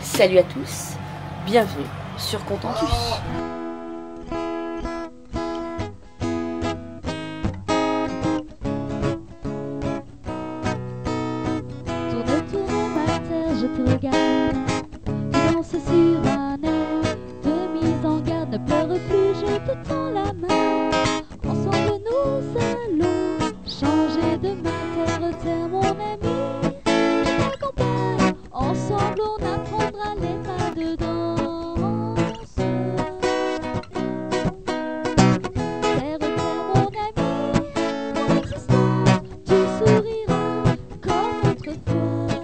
Salut à tous, bienvenue sur Contentus. Tourne, tourne ma terre, je te regarde. Tu danses sur un air de mise en garde. Ne pleure plus, je te tends la main. Ensemble nous allons changer de terre, terre mon ami. Je t'accompagne, ensemble on apprendra les pas de danse. Terre, terre mon ami, mon existence, tu souriras comme autrefois.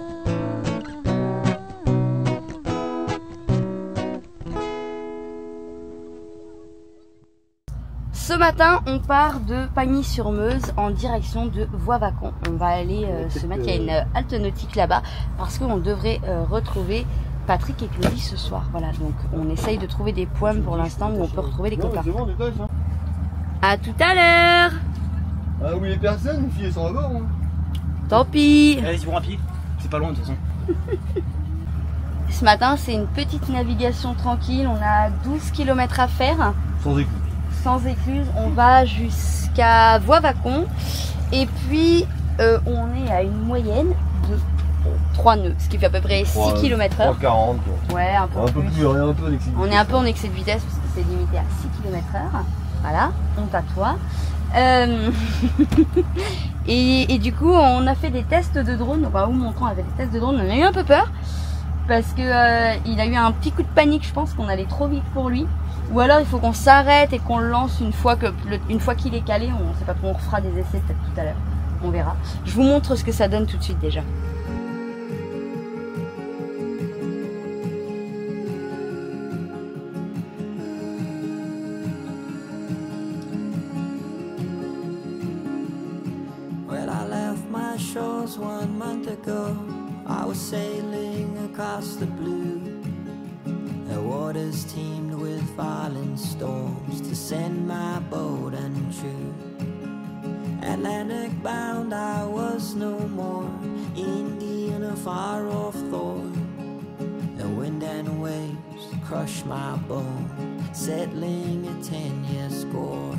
Ce matin, on part de Pagny-sur-Meuse en direction de Voie-Vacon. On va aller se mettre à une halte nautique là-bas parce qu'on devrait retrouver Patrick et Claudie ce soir. Voilà, donc on essaye de trouver des points pour l'instant où on peut retrouver les copains. À tout à l'heure. Ah oui, les personnes, les filles elles sont à bord. Hein. Tant pis. Allez, ils vont à pied, c'est pas loin de toute façon. Ce matin, c'est une petite navigation tranquille. On a 12 km à faire. Sans écoute. Sans écluse, on va jusqu'à Voie-Vacon et puis on est à une moyenne de 3 nœuds, ce qui fait à peu près 6 km/h. 40 quoi. Ouais, un peu plus. On est un peu en excès de vitesse parce que c'est limité à 6 km/h. Voilà, honte à toi. Et du coup, on a fait des tests de drone. Enfin, où mon temps avait des tests de drone, on a eu un peu peur parce que il a eu un petit coup de panique. Je pense qu'on allait trop vite pour lui. Ou alors il faut qu'on s'arrête et qu'on le lance une fois qu'il est calé. On sait pas trop, on refera des essais peut-être tout à l'heure. On verra. Je vous montre ce que ça donne tout de suite déjà. Well, I left my shores 1 month ago. I was sailing across the blue. The waters teemed with violent storms to send my boat untrue. Atlantic bound I was no more, Indian a far off thorn. The wind and waves crushed my bone, settling a 10-year score.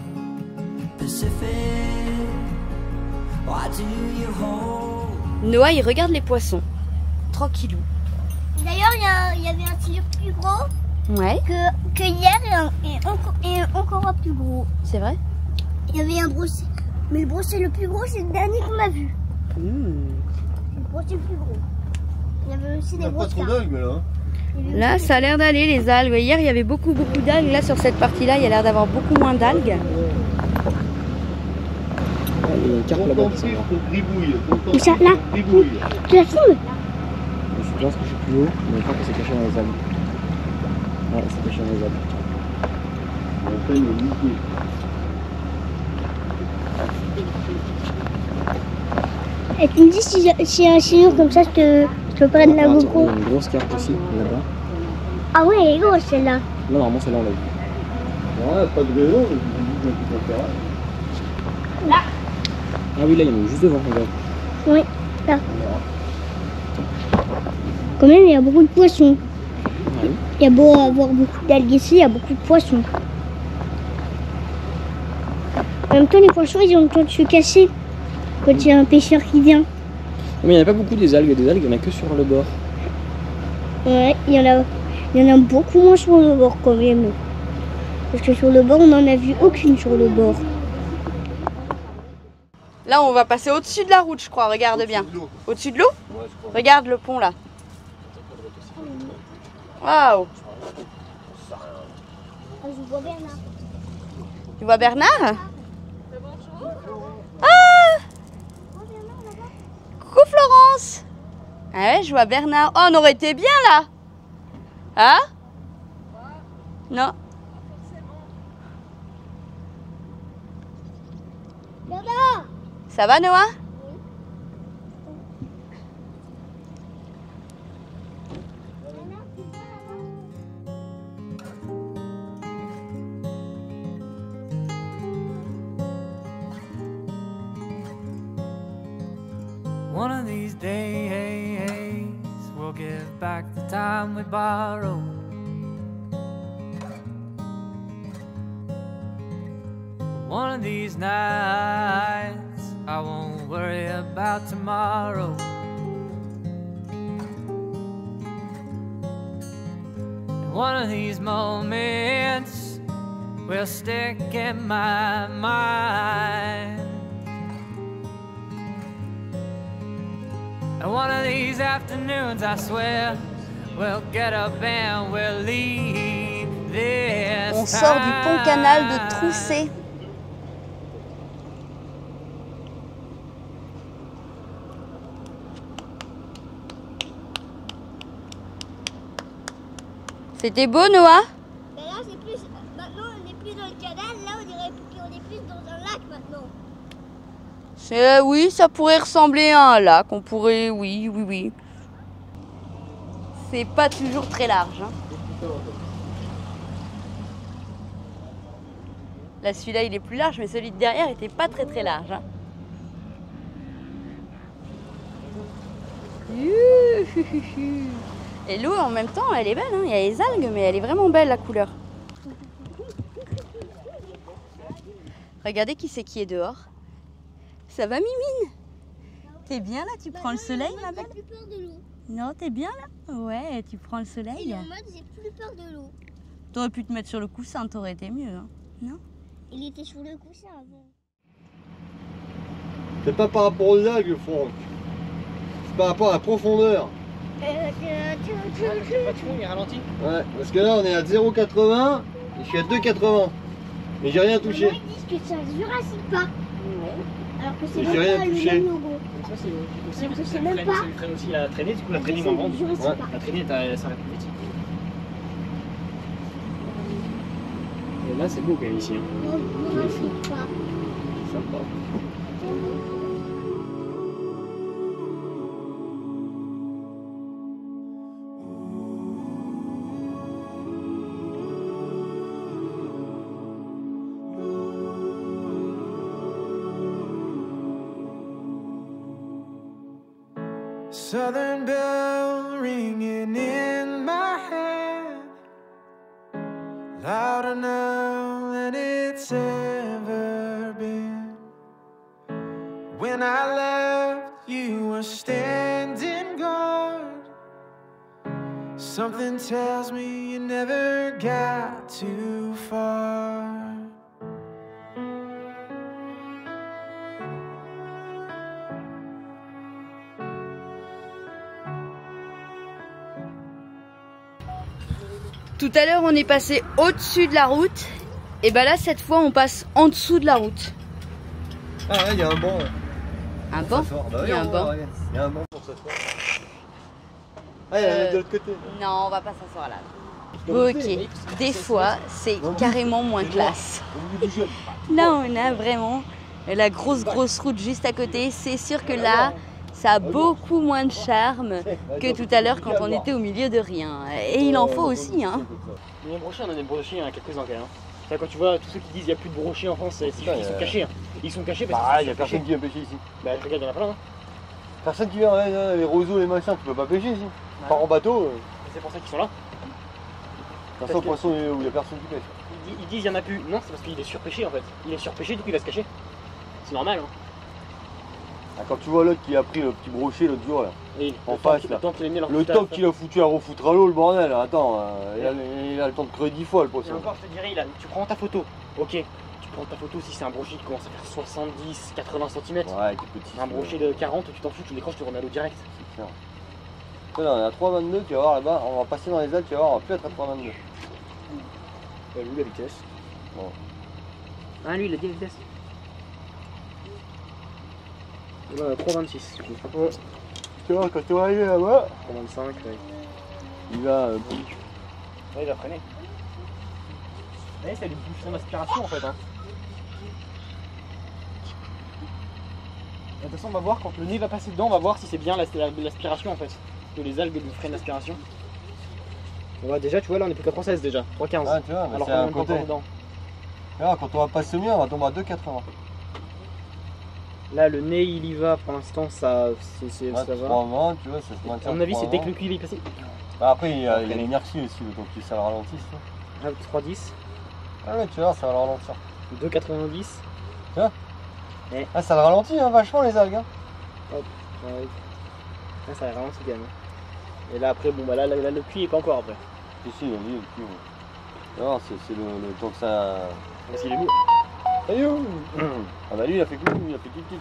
Pacific, why do you hold? Noah, il regarde les poissons. Tranquillou. D'ailleurs, il y avait un tigre plus gros que hier et encore plus gros. C'est vrai? Il y avait un brochet. Mais le brochet le plus gros, c'est le dernier qu'on a vu. Le brochet le plus gros. Il y avait aussi des pas trop d'algues là. Là, ça a l'air d'aller les algues. Hier, il y avait beaucoup d'algues. Là, sur cette partie-là, il y a l'air d'avoir beaucoup moins d'algues. Il y a une carte là-bas. Où ça? Là? Tu la filmes? Je pense que je suis plus haut, mais je crois que c'est caché dans les algues. Ouais, c'est caché dans les algues. On appelle le liquide. Et tu me dis si y a un signal comme ça, je te prenne la GoPro. Il y a une grosse carte aussi, là-bas. Ah ouais, elle est grosse celle-là. Non, normalement celle-là on l'a vu. Ouais, pas de raison, je vais Là. Ah oui, là il y en a juste devant, regarde. Oui, là. Quand même, il y a beaucoup de poissons. Ouais. Il y a beau avoir beaucoup d'algues ici, il y a beaucoup de poissons. En même temps, les poissons, ils ont le temps de se casser quand il y a un pêcheur qui vient. Mais il n'y en a pas beaucoup des algues, il n'y en a que sur le bord. Ouais, il y en a beaucoup moins sur le bord quand même. Parce que sur le bord, on n'en a vu aucune sur le bord. Là, on va passer au-dessus de la route, je crois. Regarde bien. Au-dessus de l'eau? Ouais, je crois. Regarde le pont là. Waouh! Je vois Bernard. Tu vois Bernard? Ah! Coucou Florence! Ah ouais, je vois Bernard. Oh, on aurait été bien là! Hein? Non? Bernard! Ça va Noah? One of these days we'll give back the time we borrowed. One of these nights, I won't worry about tomorrow. And one of these moments will stick in my mind. And one of these afternoons, I swear, we'll get up and we'll leave this. On sort du pont canal de Troussé. C'était beau, Noah? Mais là, c'est plus. Maintenant, on n'est plus dans le canal. Là, on dirait qu'on est plus dans un lac maintenant. Oui, ça pourrait ressembler à un lac. On pourrait, oui. C'est pas toujours très large. Hein. Là, celui-là, il est plus large, mais celui de derrière était pas très large. Hein. Et l'eau, en même temps, elle est belle. Hein. Il y a les algues, mais elle est vraiment belle, la couleur. Regardez qui c'est qui est dehors. Ça va, Mimine? T'es bien là? Tu prends le soleil, ma belle? J'ai plus peur de l'eau. Non, t'es bien là? Ouais, tu prends le Il soleil. est en mode j'ai plus peur de l'eau. T'aurais pu te mettre sur le coussin, t'aurais été mieux, hein? Non? Il était sur le coussin avant. C'est pas par rapport aux algues, Franck. C'est par rapport à la profondeur. Il ralentit. Ouais, parce que là on est à 0,80 et je suis à 2,80. Mais j'ai rien touché. Ils disent que c'est un Jurassic Park. Alors que c'est J'ai même rien pas le touché. même logo. Ça c'est aussi Alors que parce que c'est même pas. ça lui freine aussi la traînée, du coup la traînée C'est moins grande. du Jurassic Ouais. Park. La traînée elle s'arrête plus vite. Et là c'est beau quand même ici. Hein. Non, Jurassic Park. Sympa. Southern bell ringing in my head, louder now than it's ever been. When I left, you were standing guard. Something tells me you never got too far. Tout à l'heure, on est passé au-dessus de la route. Et bah là, cette fois, on passe en dessous de la route. Ah ouais, il y a un banc. Un banc? Il y a un banc. Il y a un banc pour s'asseoir. Ah, il y en a de l'autre côté. Non, on va pas s'asseoir là. Ok, des fois, c'est carrément moins classe. Là, on a vraiment la grosse route juste à côté. C'est sûr que là, ça a beaucoup moins de charme que tout à l'heure quand on était au milieu de rien. Et il en faut aussi, hein. Mais les brochets, on en a des brochets, hein, quelques-uns quand même. Hein. Quand tu vois tous ceux qui disent qu'il n'y a plus de brochets en France, ils sont cachés. Hein. Ils sont cachés parce Bah, que il y a personne qui vient pêcher ici. Bah, regarde, il y en a plein. Hein. Personne qui vient, les roseaux, les machins, tu peux pas pêcher ici. Ouais. Par en bateau. C'est pour ça qu'ils sont là. T'as ça au poisson où il y a personne qui pêche. Ils disent qu'il n'y en a plus. Non, c'est parce qu'il est surpêché en fait. Il est surpêché, du coup il va se cacher. C'est normal. Hein. Ah, quand tu vois l'autre qui a pris le petit brochet l'autre jour là, Et en face là, le temps qu'il a foutu à refoutre à l'eau le bordel, attends, il a le temps de creuser 10 fois le Et poisson. encore, je te dirais, là, tu prends ta photo. Ok, tu prends ta photo si c'est un brochet qui commence à faire 70, 80 cm. Ouais, t'es petit. Un brochet de 40, tu t'en fous, tu l'écraches, tu remets à l'eau direct. C'est clair. Là, on est à 3,22, tu vas voir là-bas, on va passer dans les algues, tu vas voir, on va plus être à 3,22. Lui la vitesse. Bon. Ah, lui il a dit la vitesse. Et là, 3,26. Ouais. Tu vois, quand tu vas arriver là-bas, 3,25, ouais. il va. Ouais, il va freiner. Ouais, c'est du bouchon d'aspiration en fait. Hein. De toute façon, on va voir quand le nez va passer dedans, on va voir si c'est bien l'aspiration en fait. Parce que les algues nous freinent l'aspiration. Ouais, déjà, tu vois, là on est plus qu'à 3,16 déjà. 3,15. Ah, tu vois, alors c'est qu'on à est encore côté. dedans. Là, quand on va passer mieux, on va tomber à 2,80. Là, le nez, il y va. Pour l'instant, ça va. 3,20, tu vois, ça se maintient. À mon avis, c'est dès que 3,20. le cuivre est passé. Bah, après, il y a l'inertie aussi, donc ça le ralentisse. Ah, 3,10. Ah ouais, tu vois, ça va le ralentir. 2,90. Ah, ça le ralentit hein, vachement les algues. Hein. Ouais. Là, ça ralentit quand même. Et là, après, bon, bah là le cuit est pas encore après. Si, vas-y, le cul. Non, c'est le temps que ça. Voici le lourd. Salut. Ah bah lui, il a fait coucou, il a fait kick.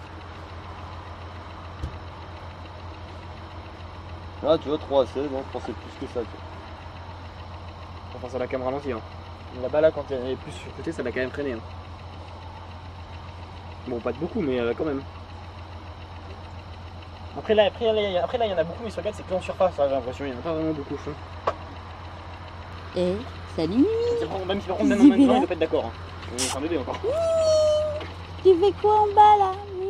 Là, tu vois, 3 à 16, donc je pensais plus que ça. Tu vois. Enfin, ça l'a quand même ralenti. Hein. Là-bas, là, quand elle est plus sur le côté, ça l'a quand même freiné. Hein. Bon, pas de beaucoup, mais quand même. Après, là, il y en a beaucoup, mais sur le 4, c'est que en surface, hein, j'ai l'impression. Il n'y en a pas vraiment beaucoup. Hein. Et salut Mimi. Même si par contre, même en même temps, il doit pas être d'accord. Hein. C'est un bébé encore. Tu fais quoi en bas là, Mimi?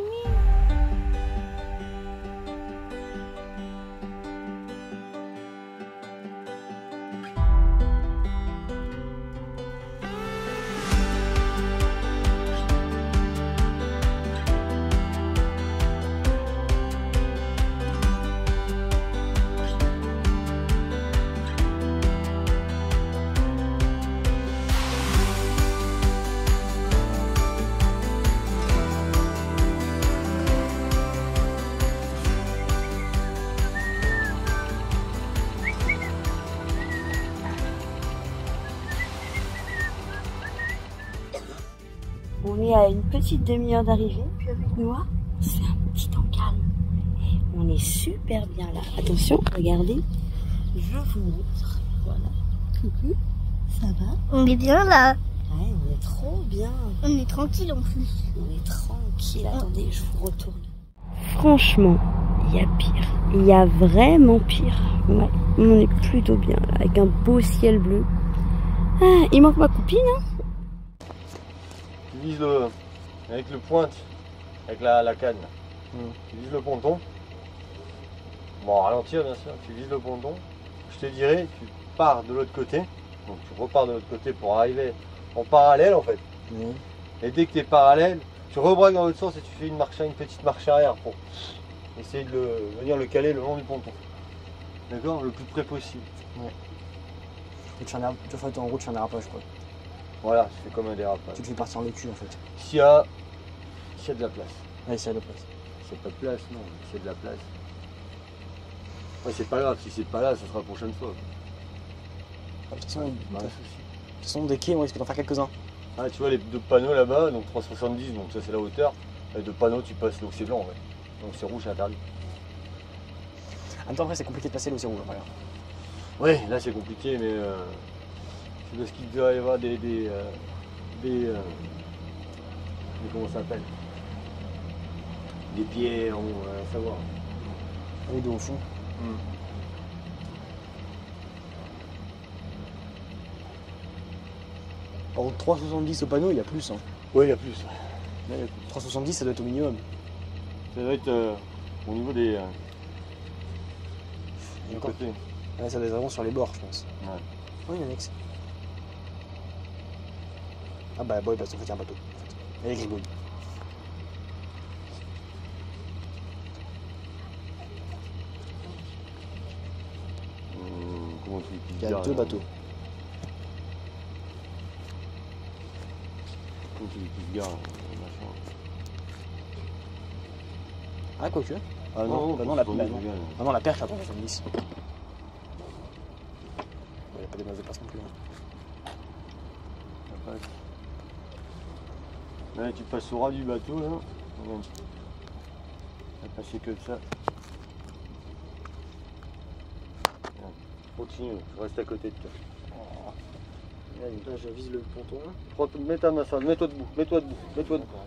On est à une petite demi-heure d'arrivée, puis avec Noah, c'est un petit temps calme. Et on est super bien là. Attention, regardez, je vous montre. Voilà. Coucou, ça va? On est bien là. Ouais, on est trop bien. On est tranquille en plus. On est tranquille. Attendez, je vous retourne. Franchement, il y a pire. Il y a vraiment pire. Ouais, on est plutôt bien là, avec un beau ciel bleu. Ah, il manque ma copine, hein? Tu vises avec le pointe, avec la canne. Tu vises le ponton. Bon, ralentir bien sûr, tu vises le ponton. Je te dirais, tu pars de l'autre côté. Donc tu repars de l'autre côté pour arriver en parallèle en fait. Et dès que tu es parallèle, tu rebraques dans l'autre sens et tu fais une petite marche arrière pour essayer de venir le caler le long du ponton. D'accord? Le plus près possible. Et tu fais en route, tu fais un dérapage quoi. Voilà, tu fais comme un dérapage. Tu te fais partir le cul en fait. S'il y a de la place. Ouais, s'il y a de la place. S'il n'y a pas de place, non, s'il y a de la place. Ouais, c'est pas grave, si c'est pas là, ça sera la prochaine fois. De toute façon, Pas de souci. des quais, on risque d'en faire quelques-uns. Ah, tu vois les deux panneaux là-bas, donc 370, donc ça c'est la hauteur. Les deux panneaux, tu passes l'eau, c'est blanc, ouais. Donc c'est rouge, c'est interdit. En même temps, après, c'est compliqué de passer l'eau, c'est rouge. Regarde. Oui, là c'est compliqué, mais c'est parce qu'il doit y avoir des comment ça s'appelle? Des pieds, on va savoir. Oui, d'eau au fond. Par contre, 370 au panneau, il y a plus. Hein. Oui, il y a plus. Là, il y a 370, ça doit être au minimum. Ça doit être au niveau des Encore. côtés. Ouais, ça doit être vraiment sur les bords, je pense. Ouais. Oui, il y en a que. Ah bah, bon, parce qu'en fait, il y a un bateau. En fait. Et les gribouilles. Comment tu Il y a deux bateaux. Comment tu se gares, machin. Ah, quoique. Ah Non, non, la Ah non, la perche à 370. Il n'y a pas des masses de place non plus. Hein. Là, tu passes au ras du bateau, là. Regarde. Ça va passer que de ça. Regarde. Continue, je reste à côté de toi. Là, je vise le ponton. Mets ta main, mets-toi debout, mets-toi debout, mets-toi debout.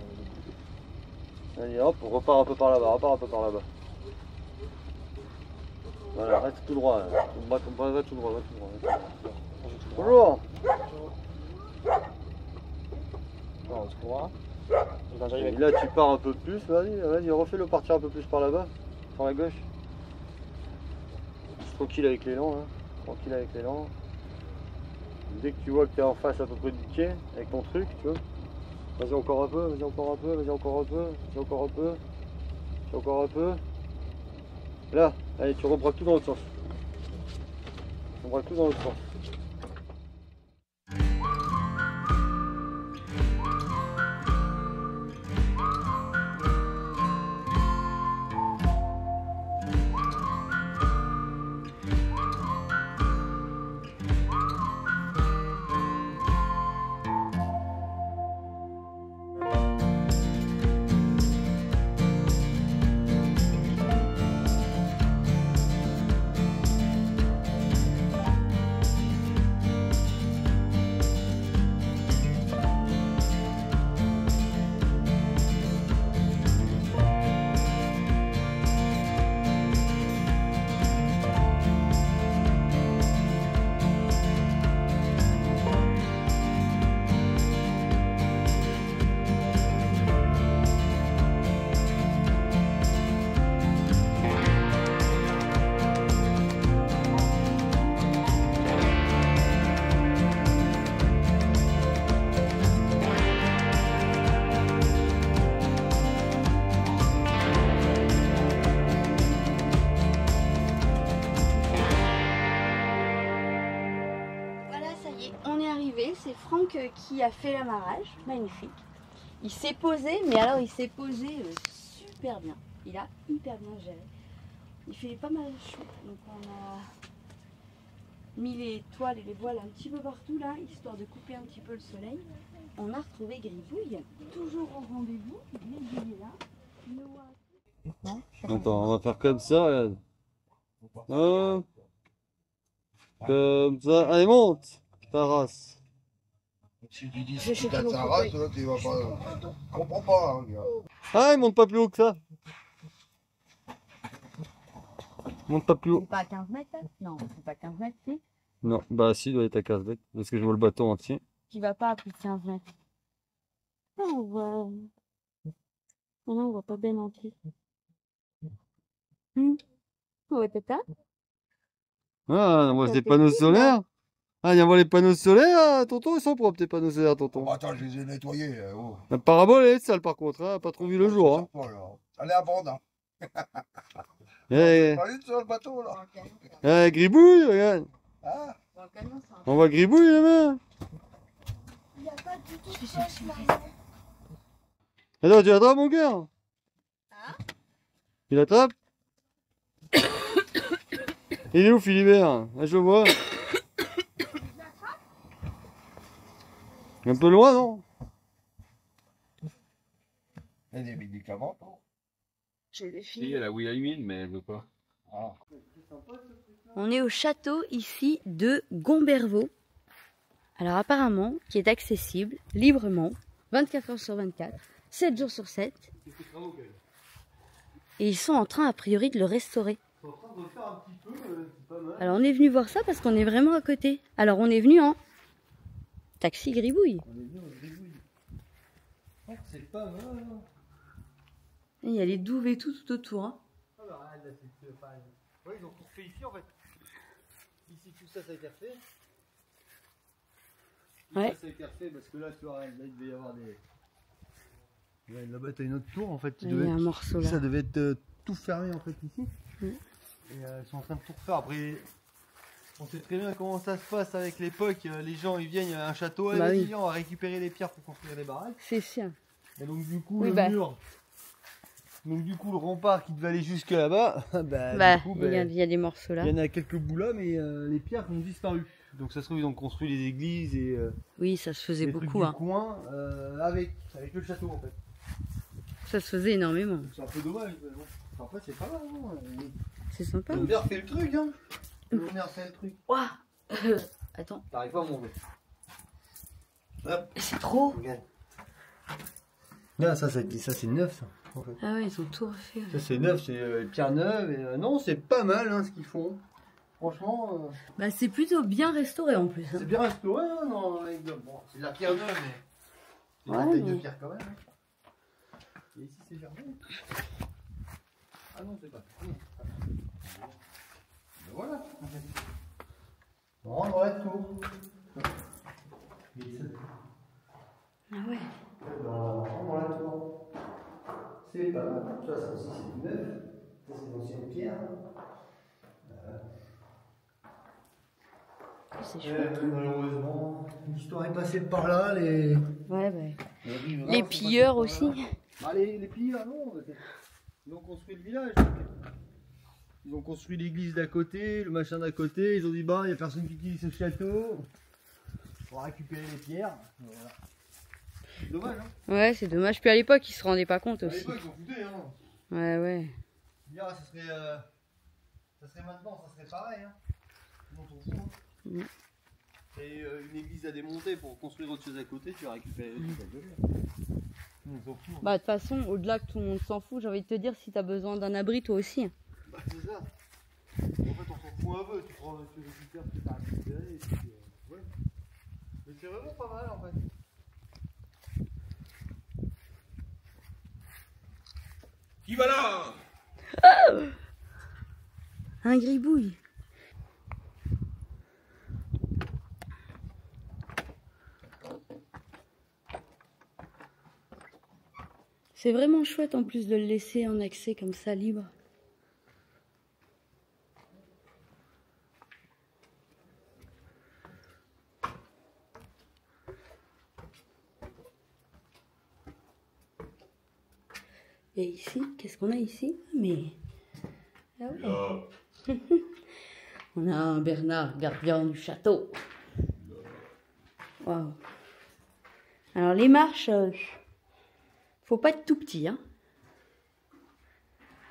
Allez, hop, on repart un peu par là-bas, Voilà, reste tout droit. Là. Va tout droit, va tout droit. Bonjour. Non, tout droit. Et là, tu pars un peu plus, vas-y, refais-le partir un peu plus par là-bas, par la gauche. Tranquille avec l'élan, Dès que tu vois que tu es en face à peu près du quai, avec ton truc, tu vois, Vas-y encore un peu, vas-y encore un peu, vas-y encore un peu, vas-y encore un peu. Vas-y encore un peu. Là, allez, tu rebraques tout dans l'autre sens. On braque tout dans l'autre sens. C'est Franck qui a fait l'amarrage, magnifique. Il s'est posé, mais alors il s'est posé super bien. Il a hyper bien géré. Il fait pas mal chaud, donc on a mis les toiles et les voiles un petit peu partout là, histoire de couper un petit peu le soleil. On a retrouvé Gribouille, toujours au rendez-vous. Gribouille est là. Attends, on va faire comme ça, regarde. Comme ça. Allez, monte ta race. Si tu dis que t'as ta race, là, tu vas pas. Je comprends pas, hein, gars. Ah, il monte pas plus haut que ça. Il monte pas plus haut. C'est pas à 15 mètres là? Non, c'est pas 15 mètres, si. Non, bah si, il doit être à 15 mètres. Parce que je vois le bateau entier. Tu vas pas à plus de 15 mètres. Non, on voit. Non, on voit pas bien entier. Ouais, tata. Ah, on voit des panneaux solaires. Ah, il y a les panneaux solaires, tonton, ils sont propres tes panneaux solaires, tonton. Oh, attends, je les ai nettoyés. Oh. La parabole, elle est sale par contre, hein, pas trop vu le jour. Hein. Elle est abondante. Eh, Pas une sur le bateau, là. eh, Gribouille, regarde. Hein? On voit Gribouille là-bas. Il n'y a pas du tout de poche, Mario. Attends, tu l'attrapes, mon cœur? Tu l'attrapes? Il est où, Philibert? Là, je le vois. Un peu loin, non? Il y a des médicaments, toi. J'ai des Si, elle a oui à l'huile, mais elle veut pas. Ah. On est au château ici de Gombervaux. Alors apparemment, qui est accessible librement, 24 heures sur 24, 7 jours sur 7. Et ils sont en train a priori de le restaurer. Alors on est venu voir ça parce qu'on est vraiment à côté. Alors on est venu en taxi Gribouille. On est venu au Gribouille. Oh, c'est pas mal. Hein. Et il y a les douves et tout autour. Hein. Ah bah là, c'est pareil. Ouais, ils ont tout refait ici en fait. Ici tout ça, ça a été refait. Ouais. Ça a été refait parce que là, tu vois, là, il devait y avoir des. Ouais, là-bas, t'as une autre tour en fait. Il y a un morceau là. Ça devait être tout fermé en fait ici. Mm. Et ils sont en train de tout refaire. Après, on sait très bien comment ça se passe avec l'époque. Les gens ils viennent à un château, Bah oui. on va récupérer les pierres pour construire des baraques. C'est sûr. Et donc du coup Oui, le bah. mur. Donc du coup le rempart qui devait aller jusque là-bas, Bah, du coup, il y a des morceaux là. il y en a quelques bouts là, mais les pierres ont disparu. Donc ça se trouve ils ont construit les églises et Oui, ça se faisait les trucs beaucoup. du Hein. coin avec le château en fait. Ça se faisait énormément. C'est un peu dommage. Mais bon. En fait c'est pas mal. Hein. C'est sympa. Ils ont bien refait le truc. Hein. Ils ont bien refait le truc. Ouah. Attends. T'arrives pas à monter. Hop. C'est trop. Regarde. Là ça c'est neuf ça. En fait. Ah ouais, ils ont tout refait. Ça c'est neuf, c'est pierre neuve. Et, non c'est pas mal hein, ce qu'ils font. Franchement. Bah c'est plutôt bien restauré en plus. Hein. C'est bien restauré, hein, non, bon, c'est de la pierre neuve, mais c'est de la Ouais, taille de mais- pierre quand même. Hein. Et ici c'est fermé. Ah non, c'est pas fermé. Ben voilà. On rentre dans la tour. Ah ouais. Dans C'est chouette. Malheureusement, l'histoire est passée par là, les... Ouais, bah. Les pilleurs aussi. Bah, les pilleurs, non. Ils ont construit le village. Ils ont construit l'église d'à côté, le machin d'à côté. Ils ont dit, bah, il n'y a personne qui utilise ce château. On va récupérer les pierres. Voilà. C'est dommage, hein. Ouais, c'est dommage. Puis à l'époque, ils se rendaient pas compte aussi. À l'époque, ils s'en foutaient, hein. Ouais, ouais. Dire, ça serait maintenant, ça serait pareil, hein. Tout le monde s'en fout, hein. Mm. Et une église à démonter pour construire autre chose à côté, tu vas récupérer les trucs à côté. On s'en fout, hein. Bah, de toute façon, au-delà que tout le monde s'en fout, j'ai envie de te dire, si t'as besoin d'un abri, toi aussi. Bah, c'est ça. En fait, on s'en fout un peu. Tu récupères ce que t'as récupéré et puis. Ouais. Mais c'est vraiment pas mal en fait. Qui va là? Un gribouille. C'est vraiment chouette en plus de le laisser en accès comme ça libre. Et ici, qu'est-ce qu'on a ici? Mais... Ah ouais. On a un Bernard, gardien du château. Waouh. Alors les marches, faut pas être tout petit, hein.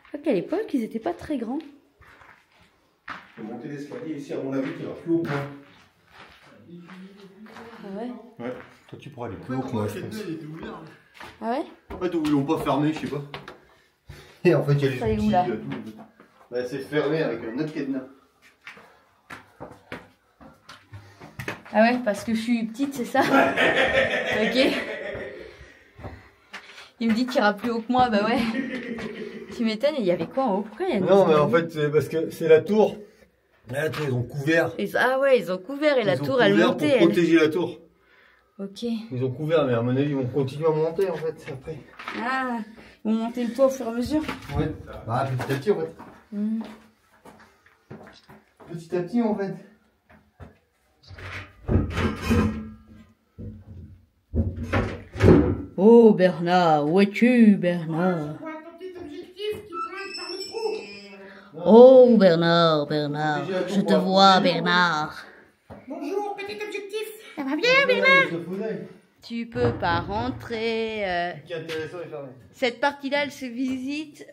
Je crois qu'à l'époque, ils étaient pas très grands. Je vais monter l'escalier ici, à mon avis, qui va plus haut que moi. Ah ouais? Ouais, toi tu pourras aller plus haut que moi, je pense. Ah ouais? En fait, ils l'ont pas fermé, je sais pas. Et en fait, il y a les Ça est où, outils, là? tout. Bah, c'est fermé avec un autre cadenas. Ah ouais, parce que je suis petite, c'est ça? Ok. Il me dit qu'il ira plus haut que moi, bah ouais. Tu m'étonnes, il y avait quoi en haut? Pourquoi il y a Non, mais en fait, c'est parce que c'est la tour. La tour, ils ont couvert. Ah ouais, ils ont couvert et la tour, elle montait. Pour protéger la tour. Ok. Ils ont couvert, mais à mon avis, ils vont continuer à monter en fait après. Ah, ils vont monter le toit au fur et à mesure. Ouais. Bah, petit à petit en fait. Mmh. Petit à petit en fait. Oh Bernard, où es-tu Bernard? Oh Bernard, Bernard, je te vois Bernard. Bonjour, petit objectif. Ça va bien, Bernard? Tu peux pas rentrer. Ce qui est intéressant est fermé. Cette partie-là, elle se visite.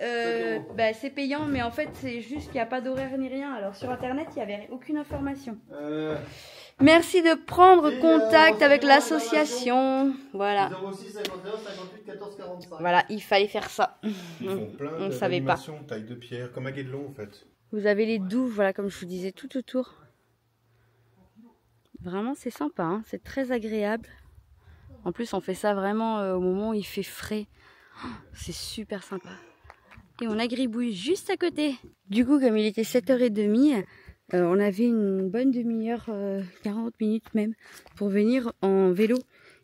Bah, c'est payant, mais en fait, c'est juste qu'il n'y a pas d'horaire ni rien. Alors sur Internet, il n'y avait aucune information. Merci de prendre contact avec l'association. Voilà. 06 51 58 14 45. Voilà, il fallait faire ça. Ils font plein On ne savait pas. d'animations, taille de pierre, comme à Guédelon en fait. Vous avez les douves, voilà, comme je vous disais, tout autour. Vraiment, c'est sympa, hein, c'est très agréable. En plus, on fait ça vraiment au moment où il fait frais. Oh, c'est super sympa. Et on a Gribouille juste à côté. Du coup, comme il était 7h30, on avait une bonne demi-heure, 40 minutes même, pour venir en vélo.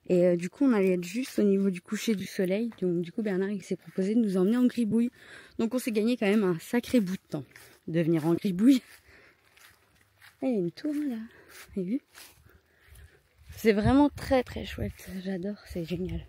Et du coup, on allait être juste au niveau du coucher du soleil. Donc du coup, Bernard, il s'est proposé de nous emmener en Gribouille. Donc on s'est gagné quand même un sacré bout de temps de venir en Gribouille. Il y a une tour là, vous avez vu? C'est vraiment très très chouette, j'adore, c'est génial.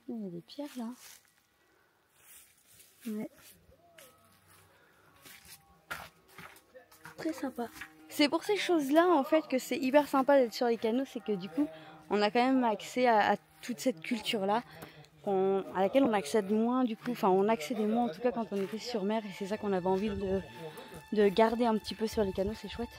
Il y a des pierres là. Ouais. Très sympa. C'est pour ces choses-là en fait que c'est hyper sympa d'être sur les canaux, c'est que du coup on a quand même accès à toute cette culture-là, à laquelle on accède moins du coup, enfin on accédait moins en tout cas quand on était sur mer, et c'est ça qu'on avait envie de garder un petit peu sur les canaux, c'est chouette.